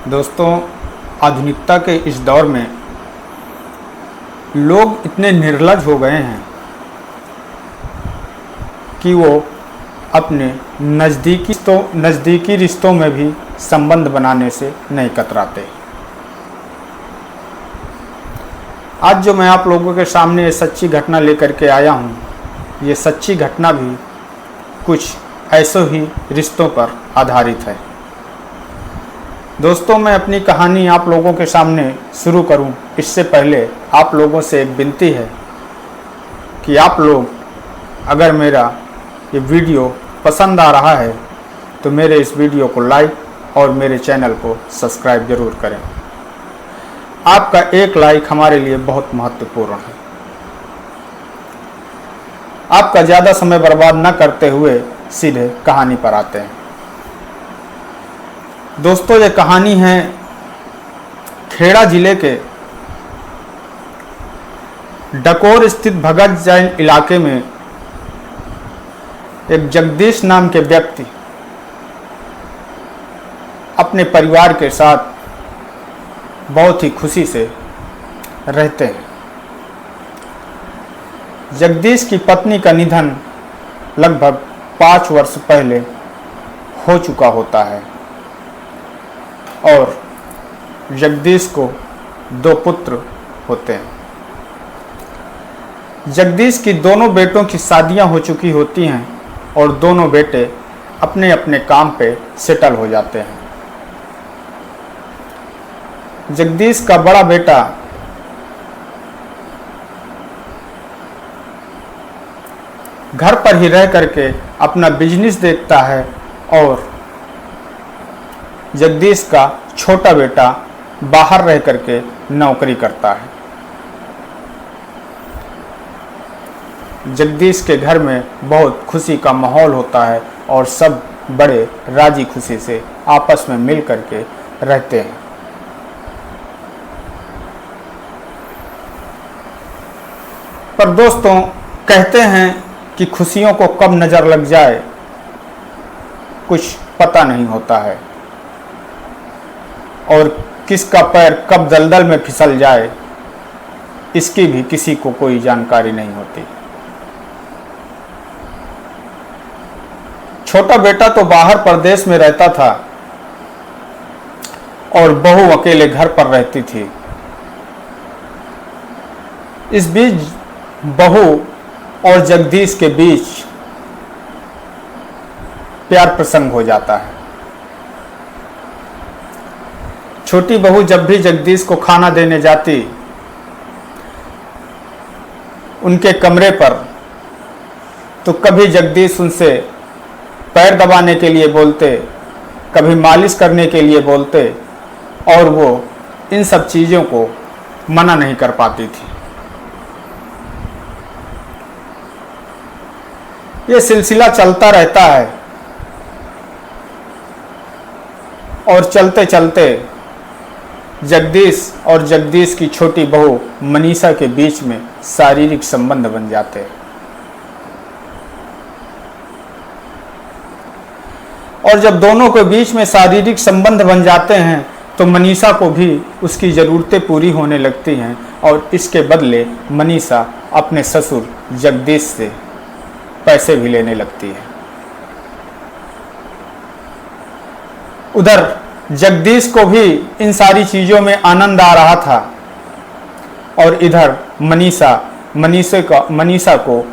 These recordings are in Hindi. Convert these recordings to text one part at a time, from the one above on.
दोस्तों, आधुनिकता के इस दौर में लोग इतने निर्लज हो गए हैं कि वो अपने नज़दीकी रिश्तों में भी संबंध बनाने से नहीं कतराते। आज जो मैं आप लोगों के सामने ये सच्ची घटना लेकर के आया हूँ, ये सच्ची घटना भी कुछ ऐसे ही रिश्तों पर आधारित है। दोस्तों, मैं अपनी कहानी आप लोगों के सामने शुरू करूं, इससे पहले आप लोगों से एक विनती है कि आप लोग अगर मेरा ये वीडियो पसंद आ रहा है तो मेरे इस वीडियो को लाइक और मेरे चैनल को सब्सक्राइब ज़रूर करें। आपका एक लाइक हमारे लिए बहुत महत्वपूर्ण है। आपका ज़्यादा समय बर्बाद न करते हुए सीधे कहानी पर आते हैं। दोस्तों, ये कहानी है खेड़ा जिले के डकोर स्थित भगत जैन इलाके में एक जगदीश नाम के व्यक्ति अपने परिवार के साथ बहुत ही खुशी से रहते हैं। जगदीश की पत्नी का निधन लगभग 5 वर्ष पहले हो चुका होता है और जगदीश को 2 पुत्र होते हैं। जगदीश की दोनों बेटों की शादियां हो चुकी होती हैं और दोनों बेटे अपने अपने काम पे सेटल हो जाते हैं। जगदीश का बड़ा बेटा घर पर ही रह करके अपना बिजनेस देखता है और जगदीश का छोटा बेटा बाहर रह करके नौकरी करता है। जगदीश के घर में बहुत खुशी का माहौल होता है और सब बड़े राजी खुशी से आपस में मिल करके रहते हैं। पर दोस्तों, कहते हैं कि खुशियों को कब नज़र लग जाए कुछ पता नहीं होता है और किसका पैर कब दलदल में फिसल जाए इसकी भी किसी को कोई जानकारी नहीं होती। छोटा बेटा तो बाहर प्रदेश में रहता था और बहू अकेले घर पर रहती थी। इस बीच बहू और जगदीश के बीच प्यार प्रसंग हो जाता है। छोटी बहू जब भी जगदीश को खाना देने जाती उनके कमरे पर, तो कभी जगदीश उनसे पैर दबाने के लिए बोलते, कभी मालिश करने के लिए बोलते और वो इन सब चीज़ों को मना नहीं कर पाती थी। ये सिलसिला चलता रहता है और चलते चलते जगदीश और जगदीश की छोटी बहू मनीषा के बीच में शारीरिक संबंध बन जाते हैं। और जब दोनों के बीच में शारीरिक संबंध बन जाते हैं तो मनीषा को भी उसकी ज़रूरतें पूरी होने लगती हैं और इसके बदले मनीषा अपने ससुर जगदीश से पैसे भी लेने लगती है। उधर जगदीश को भी इन सारी चीज़ों में आनंद आ रहा था और इधर मनीषा को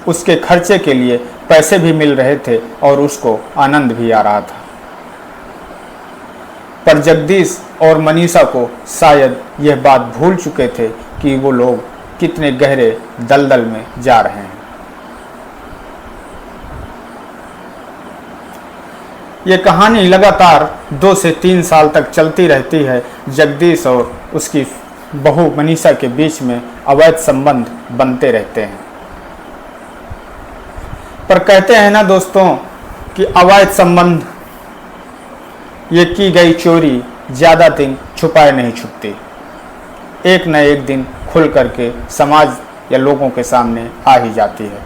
उसके खर्चे के लिए पैसे भी मिल रहे थे और उसको आनंद भी आ रहा था। पर जगदीश और मनीषा को शायद यह बात भूल चुके थे कि वो लोग कितने गहरे दलदल में जा रहे हैं। ये कहानी लगातार 2 से 3 साल तक चलती रहती है। जगदीश और उसकी बहू मनीषा के बीच में अवैध संबंध बनते रहते हैं। पर कहते हैं ना दोस्तों कि अवैध संबंध, ये की गई चोरी ज़्यादा दिन छुपाए नहीं छुपती, एक न एक दिन खुल करके समाज या लोगों के सामने आ ही जाती है।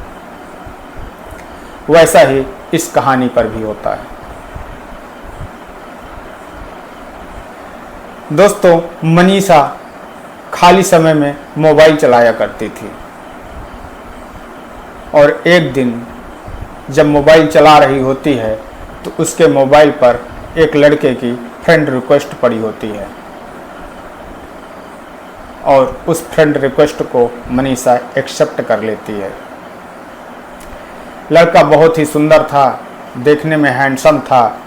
वैसा ही इस कहानी पर भी होता है। दोस्तों, मनीषा खाली समय में मोबाइल चलाया करती थी और एक दिन जब मोबाइल चला रही होती है तो उसके मोबाइल पर एक लड़के की फ्रेंड रिक्वेस्ट पड़ी होती है और उस फ्रेंड रिक्वेस्ट को मनीषा एक्सेप्ट कर लेती है। लड़का बहुत ही सुंदर था, देखने में हैंडसम था।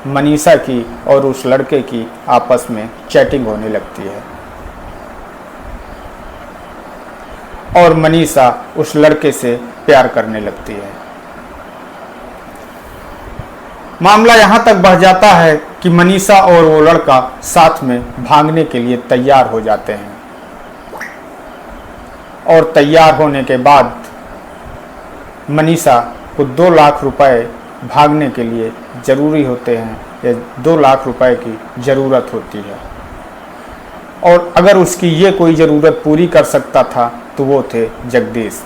मनीषा की और उस लड़के की आपस में चैटिंग होने लगती है और मनीषा उस लड़के से प्यार करने लगती है। मामला यहाँ तक बढ़ जाता है कि मनीषा और वो लड़का साथ में भागने के लिए तैयार हो जाते हैं और तैयार होने के बाद मनीषा को 2 लाख रुपए भागने के लिए ज़रूरी होते हैं या 2 लाख रुपए की ज़रूरत होती है और अगर उसकी ये कोई ज़रूरत पूरी कर सकता था तो वो थे जगदीश।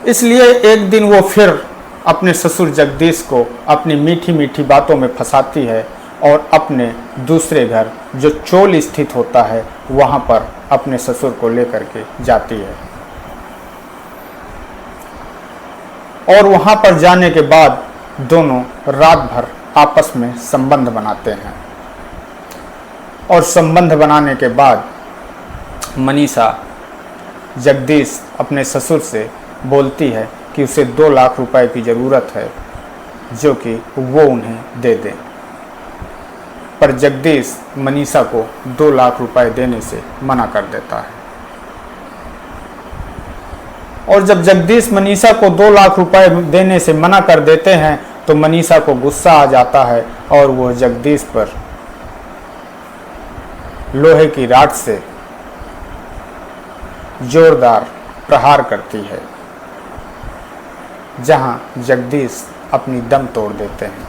इसलिए एक दिन वो फिर अपने ससुर जगदीश को अपनी मीठी मीठी बातों में फंसाती है और अपने दूसरे घर जो चोल स्थित होता है वहाँ पर अपने ससुर को लेकर के जाती है और वहाँ पर जाने के बाद दोनों रात भर आपस में संबंध बनाते हैं और संबंध बनाने के बाद मनीषा जगदीश अपने ससुर से बोलती है कि उसे 2 लाख रुपए की ज़रूरत है जो कि वो उन्हें दे दें, पर जगदीश मनीषा को 2 लाख रुपए देने से मना कर देता है और जब जगदीश मनीषा को 2 लाख रुपए देने से मना कर देते हैं तो मनीषा को गुस्सा आ जाता है और वो जगदीश पर लोहे की राड से जोरदार प्रहार करती है, जहां जगदीश अपनी दम तोड़ देते हैं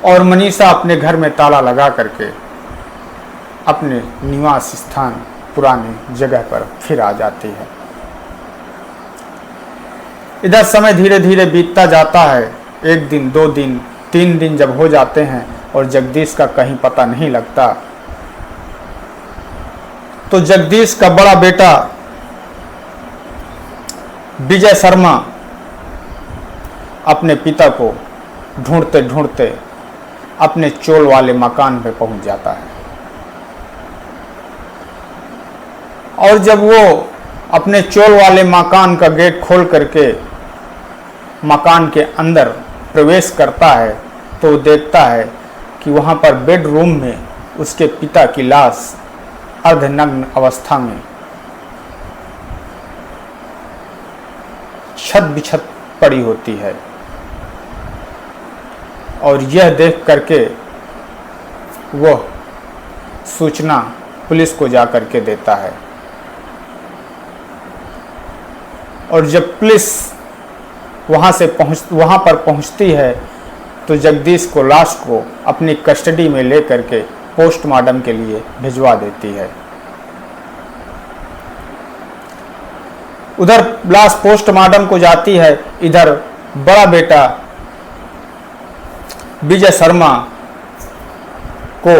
और मनीषा अपने घर में ताला लगा करके अपने निवास स्थान पुरानी जगह पर फिर आ जाती है। इधर समय धीरे धीरे बीतता जाता है। 1 दिन, 2 दिन, 3 दिन जब हो जाते हैं और जगदीश का कहीं पता नहीं लगता तो जगदीश का बड़ा बेटा विजय शर्मा अपने पिता को ढूंढते ढूंढते अपने चोल वाले मकान पे पहुंच जाता है और जब वो अपने चोल वाले मकान का गेट खोल करके मकान के अंदर प्रवेश करता है तो देखता है कि वहाँ पर बेडरूम में उसके पिता की लाश अर्धनग्न अवस्था में छत बिछत पड़ी होती है और यह देख करके वह सूचना पुलिस को जा करके देता है और जब पुलिस वहाँ पर पहुँचती है तो जगदीश को लाश को अपनी कस्टडी में ले करके पोस्टमार्टम के लिए भिजवा देती है। उधर लाश पोस्टमार्टम को जाती है, इधर बड़ा बेटा विजय शर्मा को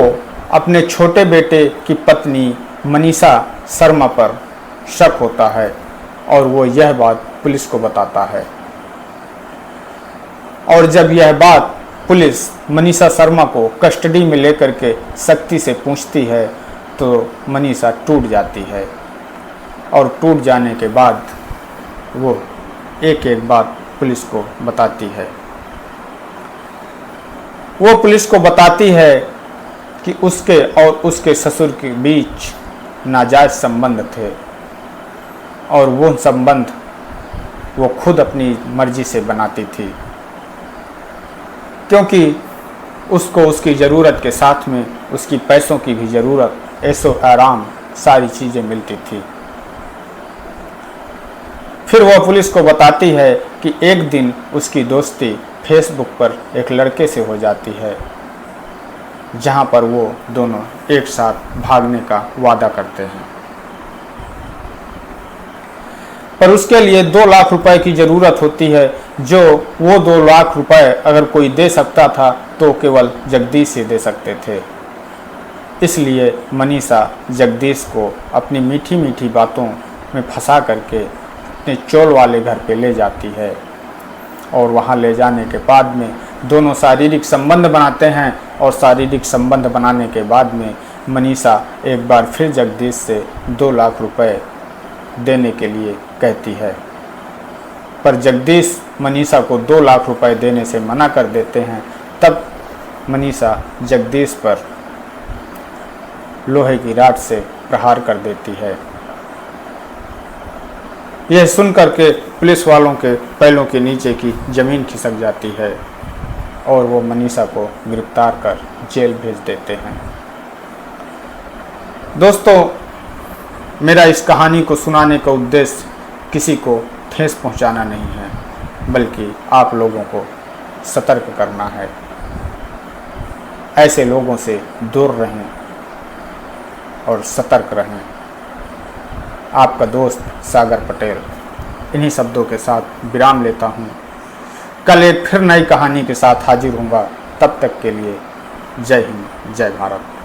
अपने छोटे बेटे की पत्नी मनीषा शर्मा पर शक होता है और वो यह बात पुलिस को बताता है और जब यह बात पुलिस मनीषा शर्मा को कस्टडी में लेकर के सख्ती से पूछती है तो मनीषा टूट जाती है और टूट जाने के बाद वो एक एक बात पुलिस को बताती है। वो पुलिस को बताती है कि उसके और उसके ससुर के बीच नाजायज संबंध थे और वो संबंध वो खुद अपनी मर्जी से बनाती थी क्योंकि उसको उसकी ज़रूरत के साथ में उसकी पैसों की भी ज़रूरत, ऐशो आराम सारी चीज़ें मिलती थी। फिर वह पुलिस को बताती है कि एक दिन उसकी दोस्ती फेसबुक पर एक लड़के से हो जाती है जहां पर वो दोनों एक साथ भागने का वादा करते हैं। पर उसके लिए 2 लाख रुपए की ज़रूरत होती है, जो वो 2 लाख रुपए अगर कोई दे सकता था तो केवल जगदीश ही दे सकते थे। इसलिए मनीषा जगदीश को अपनी मीठी मीठी बातों में फंसा करके अपने चोल वाले घर पे ले जाती है और वहाँ ले जाने के बाद में दोनों शारीरिक संबंध बनाते हैं और शारीरिक संबंध बनाने के बाद में मनीषा एक बार फिर जगदीश से 2 लाख रुपए देने के लिए कहती है, पर जगदीश मनीषा को 2 लाख रुपए देने से मना कर देते हैं। तब मनीषा जगदीश पर लोहे की राड से प्रहार कर देती है। यह सुनकर के पुलिस वालों के पैरों के नीचे की ज़मीन खिसक जाती है और वो मनीषा को गिरफ्तार कर जेल भेज देते हैं। दोस्तों, मेरा इस कहानी को सुनाने का उद्देश्य किसी को ठेस पहुंचाना नहीं है, बल्कि आप लोगों को सतर्क करना है। ऐसे लोगों से दूर रहें और सतर्क रहें। आपका दोस्त सागर पटेल इन्हीं शब्दों के साथ विराम लेता हूँ। कल एक फिर नई कहानी के साथ हाजिर होऊंगा। तब तक के लिए जय हिंद, जय भारत।